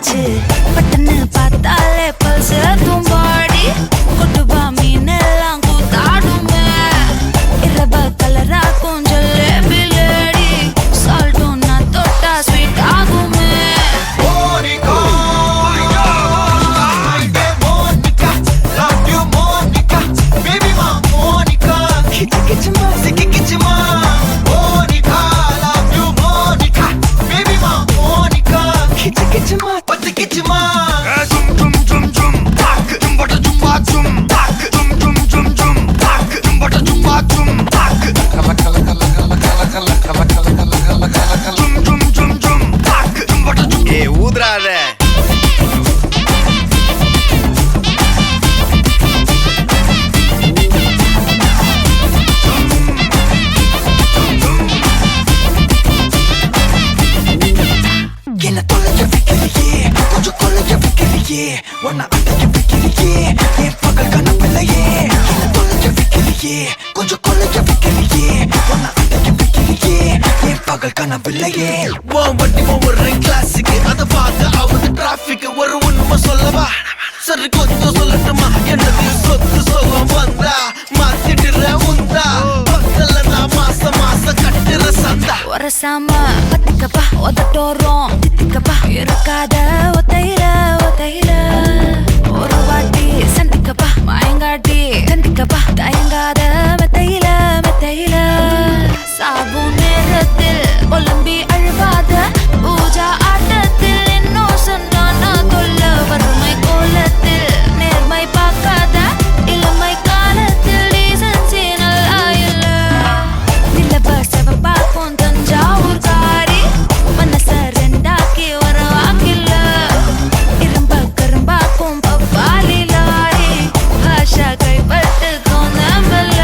ஆச்சு பட்டன்னு பார்த்தாலே பல்ஸ் தும்பாடி கொட்டுபா மீன் எல்லாம் கூத்தாடுமே இரவ கலரா கொஞ்சம் லேபிலேடி சால்ட்டும் நான் தொட்டா ஸ்வீட் ஆகுமே ஊதுறாத என்ன தொலைய வைக்கிறியே கொஞ்சம் கொலைய வைக்கிறியே உன்னை அடைய வைக்கிறியே என் பகல் கனவில்லையே என்ன தொலைய வைக்கிறியே கொஞ்சம் கொலைய வைக்கிறியே உன்னை அடைய வைக்கிறியே என் பகல் கனவில்லையே வண்டி ஒரு கிளாஸுக்கு அதை பார்த்து அவது டிராபிக் ஒரு உண்மை சொல்லவா சரி கொஞ்சம் சொல்லட்டுமா என்னது சொத்து சொல்லம் வந்தா மாத்திடுற உந்தா பக்கத்துல நான் மாசம் கட்டுற சந்தா ஒரசாம பத்திக்கப்பா ஒதட்டோரம் தித்திக்கப்பா இருக்காத ஒத்தையில ஒரு வாட்டி சந்திக்கப்பா மாயங்காட்டி கந்திக்கப்பா தயங்காத மெத்தையில சாகு நேரத்தில் ஒலம்பி அழுவாத பூஜா ஆட்டத்தில் இன்னும் சொன்னானா தொல்ல வறுமை கோலத்தில் நேர்மை பார்க்காத இளமை காலத்தில் டீசன்சி நல்லா இல்ல நிலவ செவப்பாக்கும் தஞ்சாவூர் காரி மனச ரெண்டாக்கி வர வாக்கில்ல இரும்ப கரும்பாக்கும் பப்பாலி லாரி பாஷா கைப்பட்டுக்கும் நம்பல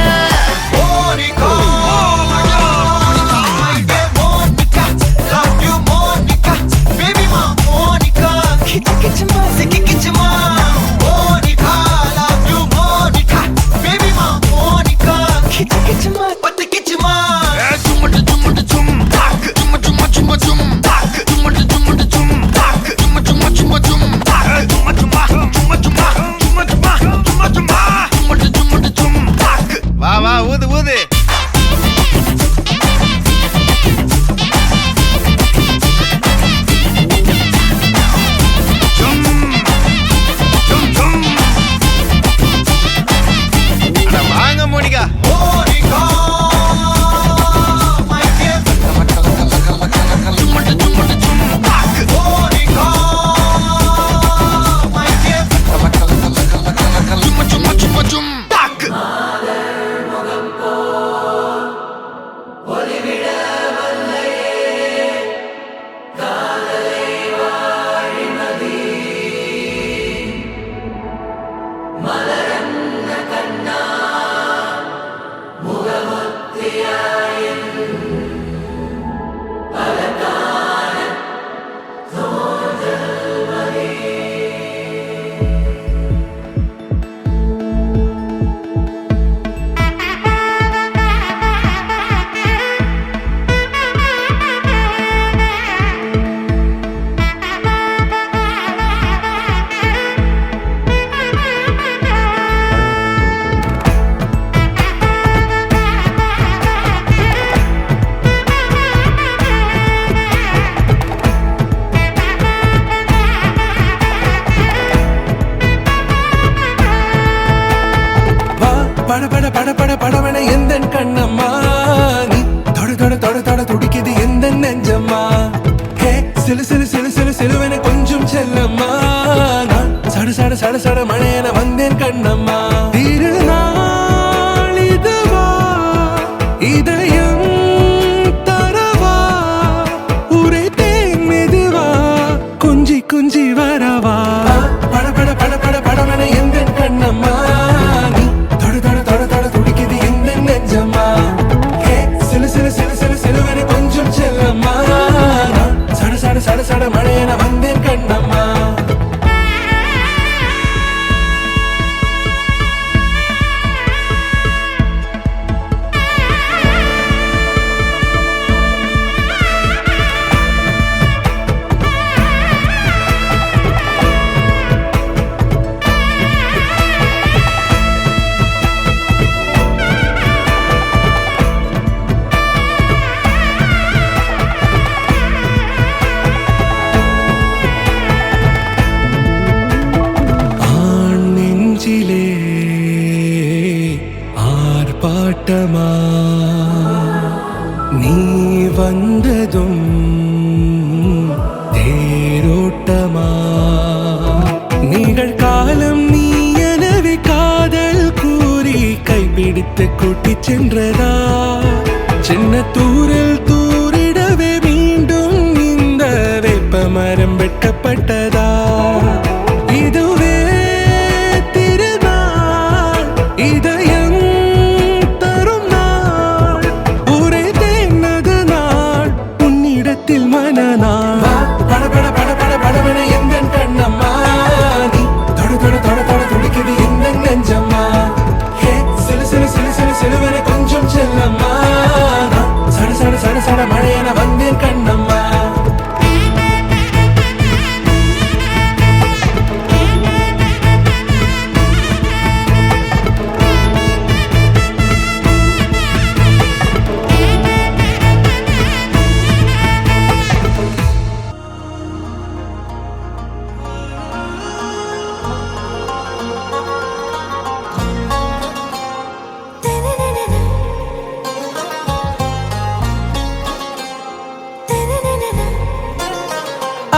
வா வா ஊது ஊது வாங்க மோனிகா படவன எந்த கண்ணம்மா நீ தொட துடிக்குது எந்த நெஞ்சம்மா ஹே சிலுவென கொஞ்சம் செல்லம்மா நான் சட மழையென வந்தேன் கண்ணம்மா திருநாள் இதுவா இதயம் தரவா ஒரே தேன் மெதுவா கொஞ்சி வரவா படவன எந்த கண்ணம்மா நீ தொட துடிக்குது எந்த நெஞ்சம்மா ஹே சிலுவென கொஞ்சம் செல்லம்மா நான் சட மழையென வந்தேன் கண்ணம்மா நீ வந்ததும் தேரோட்டமா நிகழ்காலம் நீ எனவே காதல் கூறி கைப்பிடித்து கூட்டிச் சென்றதா சின்ன தூரில் தூரிடவே மீண்டும் இந்த வேப்ப மரம் வெட்டப்பட்டதா இதுவே திருநாள் இதயம் தரும் நாள் ஒரே தேர்ந்தது நாள் உன்னிடத்தில் மனநாள் பட பட பட பட படவென எந்த கண்ணம்மா நீ தொட தொட தொட தொட துடிக்குது எந்த நெஞ்சம்மா ஹே சிலு சிலு சிலு சிலு சிலுவென கொஞ்சம் செல்லம்மா சட சட சட சட மழையென வந்தேன் கண்ணம்மா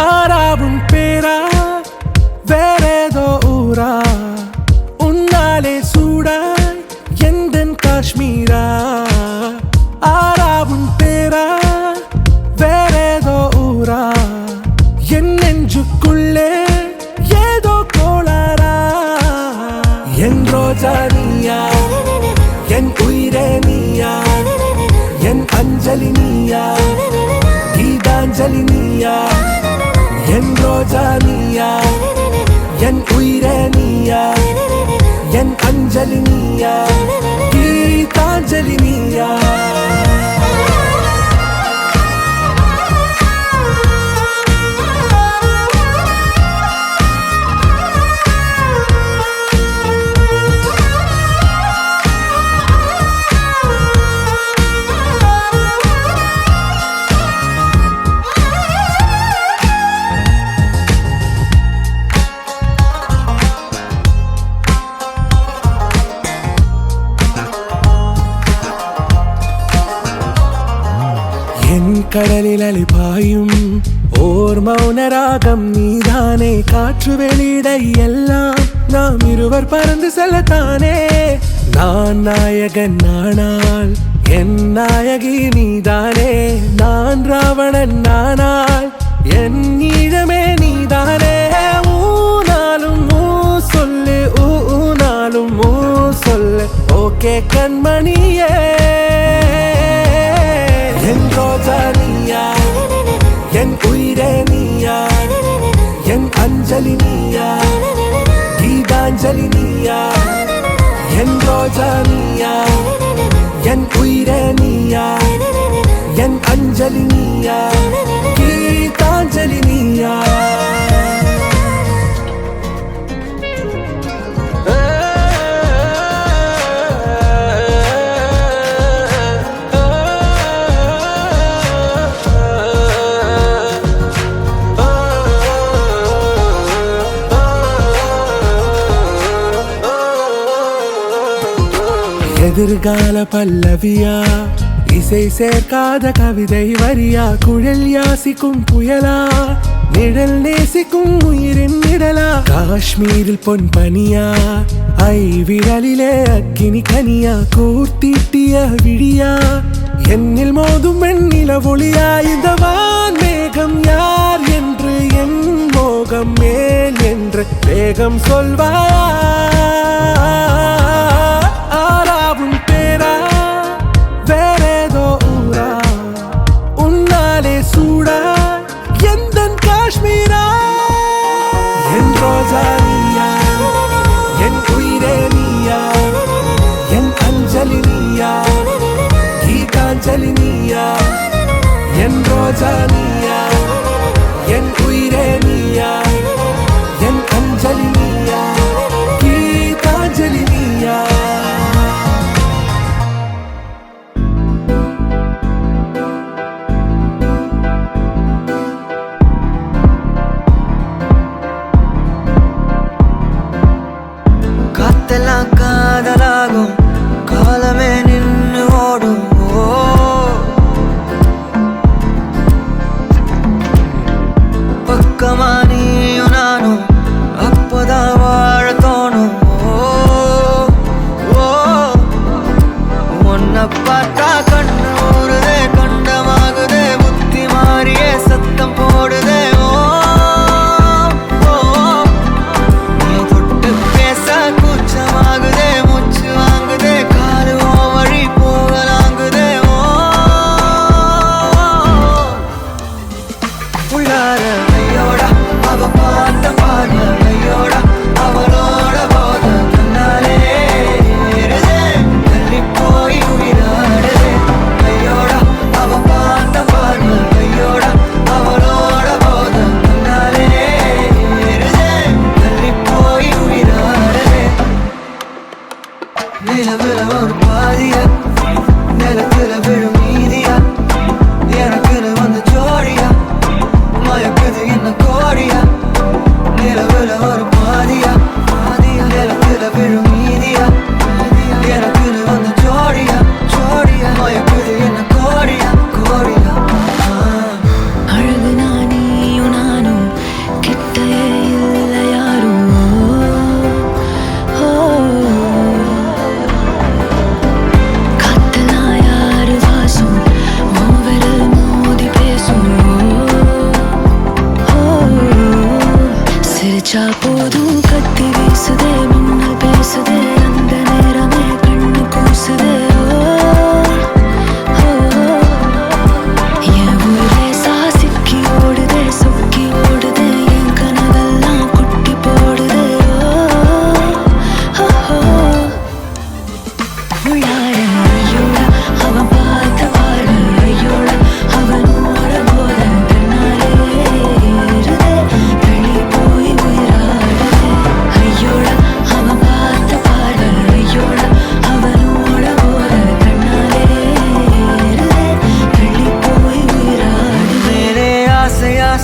ஆராவும் பேரா வேறேதோ ஊரா உன்னாலே சூடாய் எந்தன் காஷ்மீரா ஆராவும் பேரா வேறேதோ ஊரா என் நெஞ்சுக்குள்ளே ஏதோ கோளாரா என் ரோஜா நீயா என் உயிரே நீயா என் அஞ்சலி நீயா கீதாஞ்சலி நீயா என் ரோஜா நீயா என் உயிரே நீயா என் அஞ்சலி நீயா கீதாஞ்சலி நீயா என் கடலில் அலைபாயும் ஓர் மௌனராகம் நீதானே காற்று வெளியிட எல்லாம் நாம் இருவர் பறந்து செல்லத்தானே நான் நாயகன் நானால் என் நாயகி நீதானே நான் ராவணன் நானால் என் ஈழமே நீதானே ஊனாலும் ஊ சொல்லு ஊனாலும் ஊ சொல்லு ஓகே கண்மணியே என் ரோஜா நீயா என் உயிரே நீயா என் அஞ்சலி நீயா கீதாஞ்சலி நீயா என் ரோஜா நீயா என் உயிரே நீயா என் அஞ்சலி நீயா கீதாஞ்சலி நீயா எதிர்கால பல்லவியா இசை சேர்க்காத கவிதை வரியா குழல் யாசிக்கும் புயலா நிழல் நேசிக்கும் உயிரின் நிழலா காஷ்மீரில் பொன் பனியா ஐ விரலிலே அக்கினி கனியா கூர்த்தீட்டிய விழியா என்னில் மோதும் வெண்ணில ஒளியா இந்த வான் மேகம் யார் என்று என் மோகம் மேல் என்று வேகம் சொல்வாயா ஆராவும் பேரா வேறேதோ ஊரா உன்னாலே சூடா எந்தன் காஷ்மீரா என் ரோஜா நீயா என் உயிரே நீயா என் அஞ்சலி நீயா கீதாஞ்சலி நீயா என் ரோஜா நீயா என் உயிரே நீயா என் அஞ்சலி நீயா கீதாஞ்சலி நீயா காத்தெல்லாம் காதலாகும் காலமே நின்று ஓடும்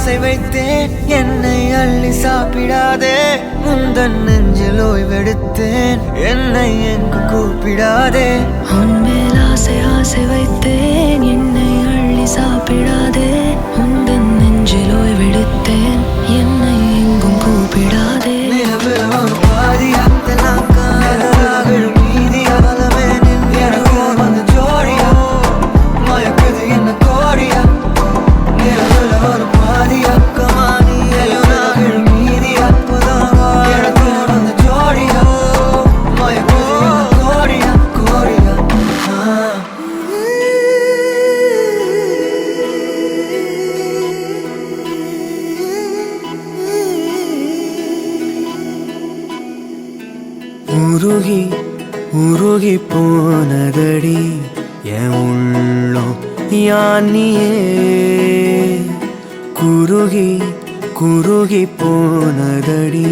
ஆசை வைத்தேன் என்னை அள்ளி சாப்பிடாதே முந்தன் நெஞ்சில் ஓய்வெடுத்தேன் என்னை எங்கு கூப்பிடாதே உன்மேல் ஆசை ஆசை வைத்தேன் என்னை அள்ளி சாப்பிடாதே உந்தன் நெஞ்சில் ஓய்வெடுத்தேன் என்னை எங்கும் கூப்பிடாதே நிலவில் ஒரு பாதியா தெல்லாம் காதலாக மீதியா பலமே நின்று எனக்கு வந்து ஜோடியா மயக்குது என்ன கோடியா நிலவில் ஒரு பாதியா கமானியாக மீதியா புதாவா எனக்கு வந்து ஜோடியா மயக்குது என்ன கோடியா கோடியா உருகி உருகி போனதடி என் உள்ளம் யானியே குருகி குருகி போனதடி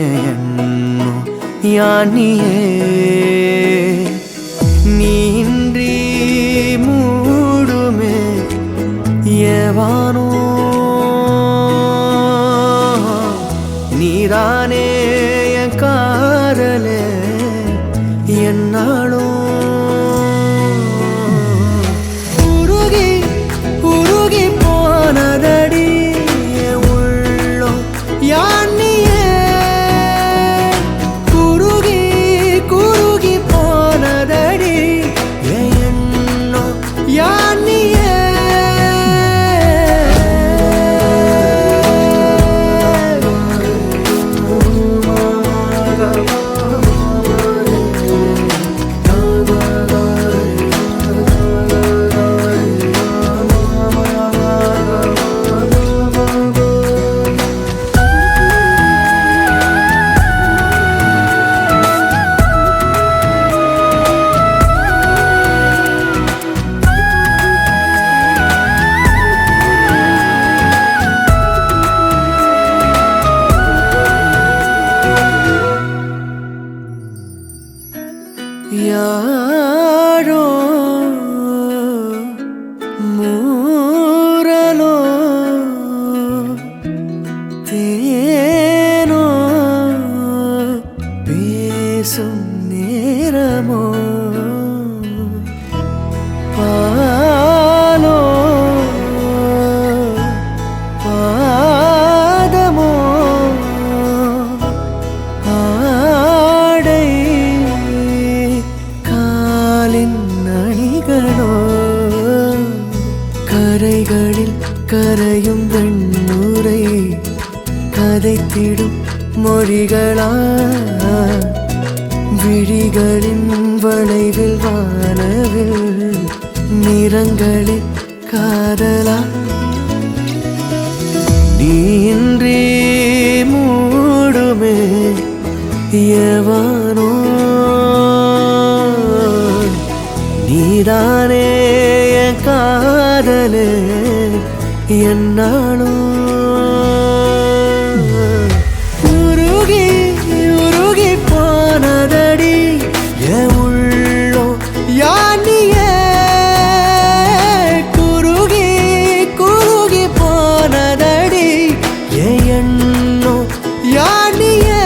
என் எண்ணம் யானியே நீன்றி மூடுமே ஏவானோ நீதானே என் காதலே என்னாலும் உருகி உருகி போனதடி என் உள்ளம் யானியே குருகி குருகி போனதடி என் எண்ணம் யானியே யாரோ மூரலோ தேனோ பேசும் நேரமோ பாலோ பாதமோ ஆடை காலின் அணிகளோ கரைகளில் கரையும் வெண்ணுரை கதைத்திடும் மொழிகளா விழிகளின் வளைவில் வானவில் நிறங்களில் காதலா நீன்றி மூடுமே எவனோ நீதானே என் காதலே என்னாலும் உருகி உருகி போனதடி என் உள்ளோ யானியே குருகி குருகி போனதடி என் எண்ணோ யானியே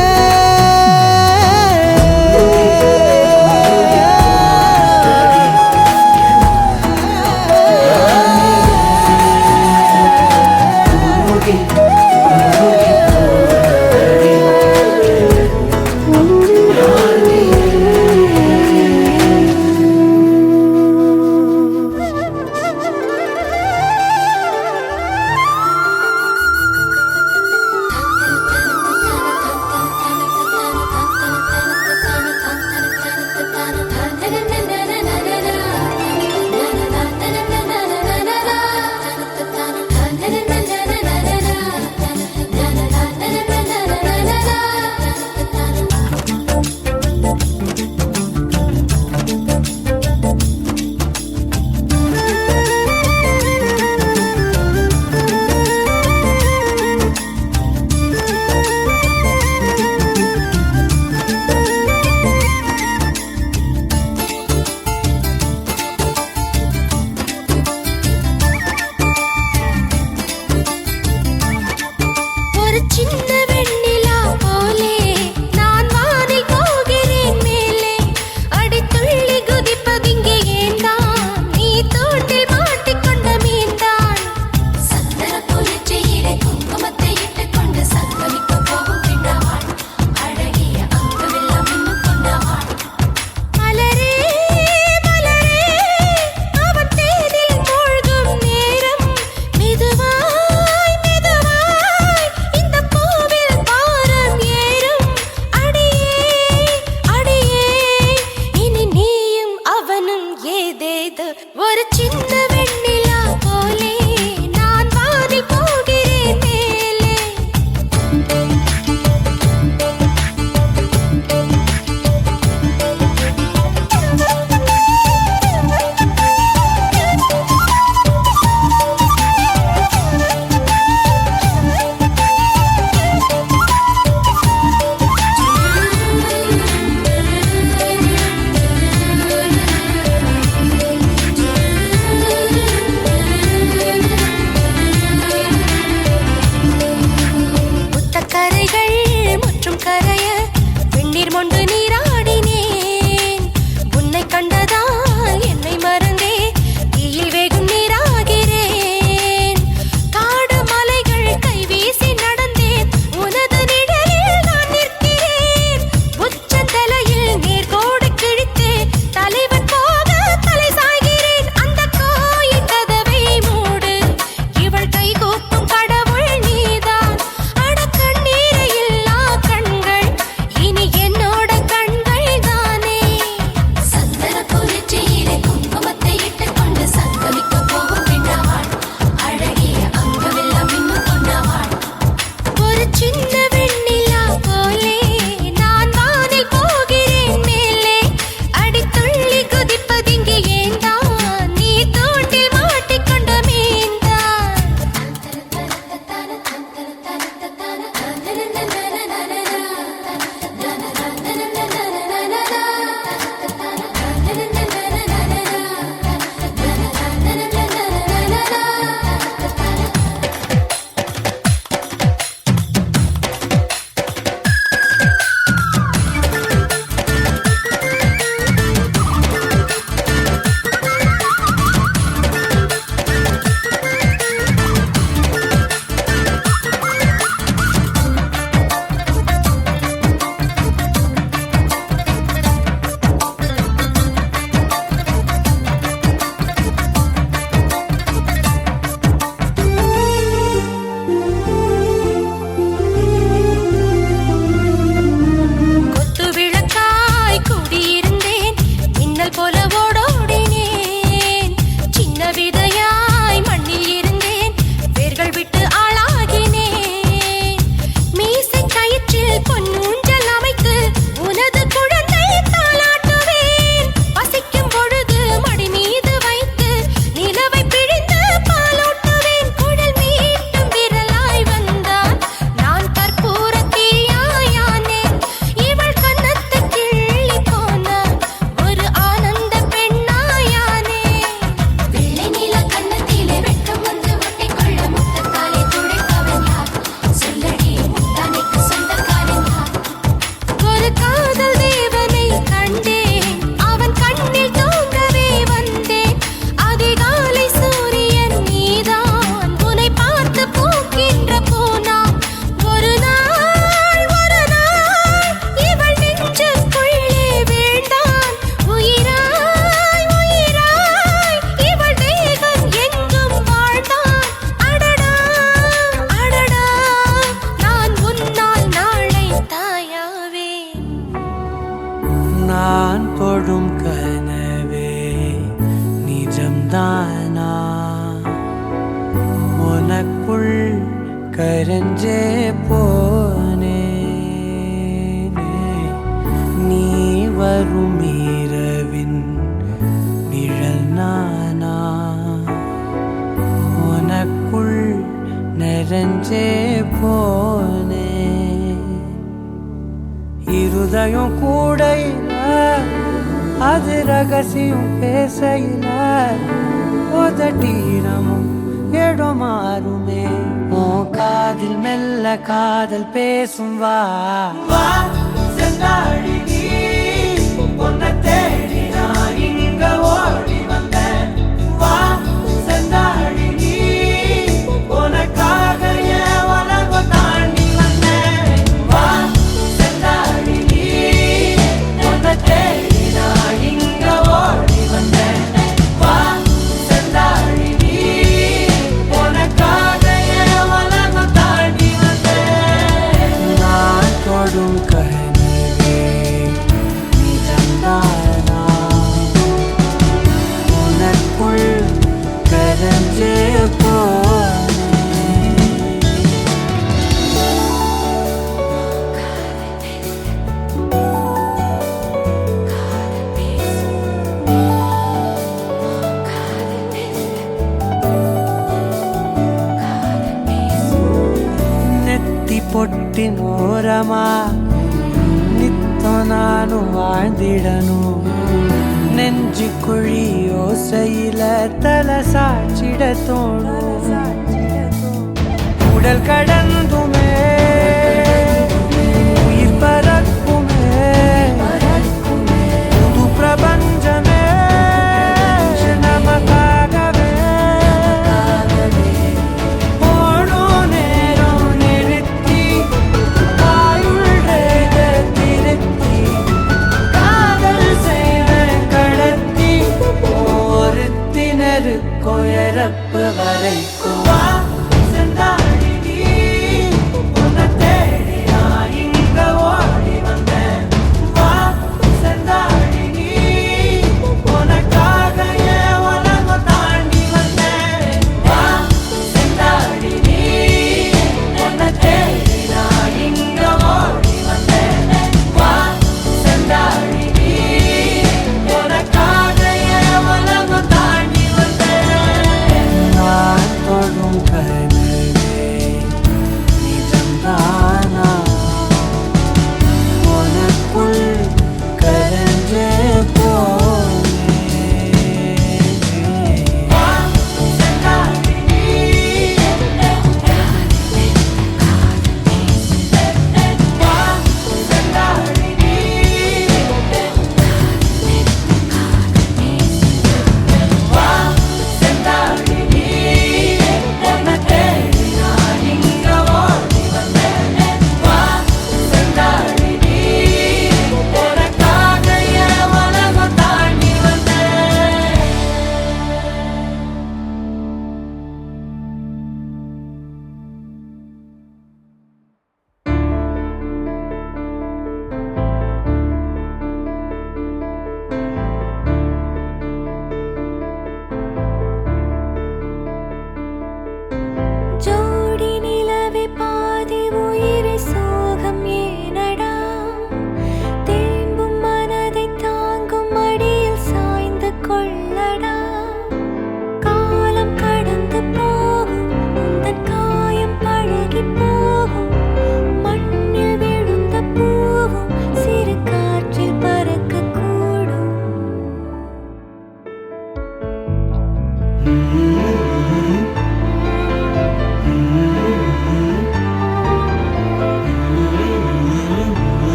உனக்குள் கரஞ்சே போனே நீ வரும் இரவின் நிழல் நானா உனக்குள் நிறைஞ்சே போனே இருதயம் கூடையில அது ரகசியம் பேசையில உதட்டீரமும் இடம் மாறுமே உன் காதில் மெல்ல காதல் பேசும் வா வா செந்தாழி நீ உன்னை தேடி நான் இங்க ஓடி வந்தேன் வா செந்தாழி நீ உனக்காக என் உலகம் தாண்டி வந்தேன் வா செந்தாழி நீ உன்னை தேடி நான் இங்க ஓடி வந்தேன் வா செந்தாழி நீ உனக்காக என் உலகம் தாண்டி வந்தேன் நான் தொடும் கனவே நிஜம்தானா உனக்குள் கரஞ்சே போனே ನೆತ್ತಿ ಪೊಟ್ಟಿನೋರಮ ನಿತ್ತ ನಾನು வாழ்ந்திடನು நெஞ்சு குழி ஓசையில தலை சாச்சிட தோணும் உடல் கடந்துமே உயிர் பறக்குமே புது பிரபஞ்சமே நமக்காகவே போடும் நேரம் நிறுத்தி ஆயுள் ரேக திருத்தி காதல் செய்வேன் கடத்தி ஒருத்தினருக்கும் இறப்பு வரைக்கும் வா செந்தாழி நீ உன்னை தேடி நான் இங்க ஓடி வந்தேன் வா செந்தாழி நீ உனக்காக என் உலகம் தாண்டி வந்தேன் வா செந்தாழி நீ உன்னை தேடி நான் இங்க ஓடி வந்தேன் வா செந்தாழி நீ உனக்காக என் உலகம் தாண்டி வந்தேன் நான் தொடும் கனவே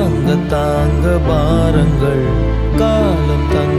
தாங்க தாங்க பாரங்கள் காலம் தந்த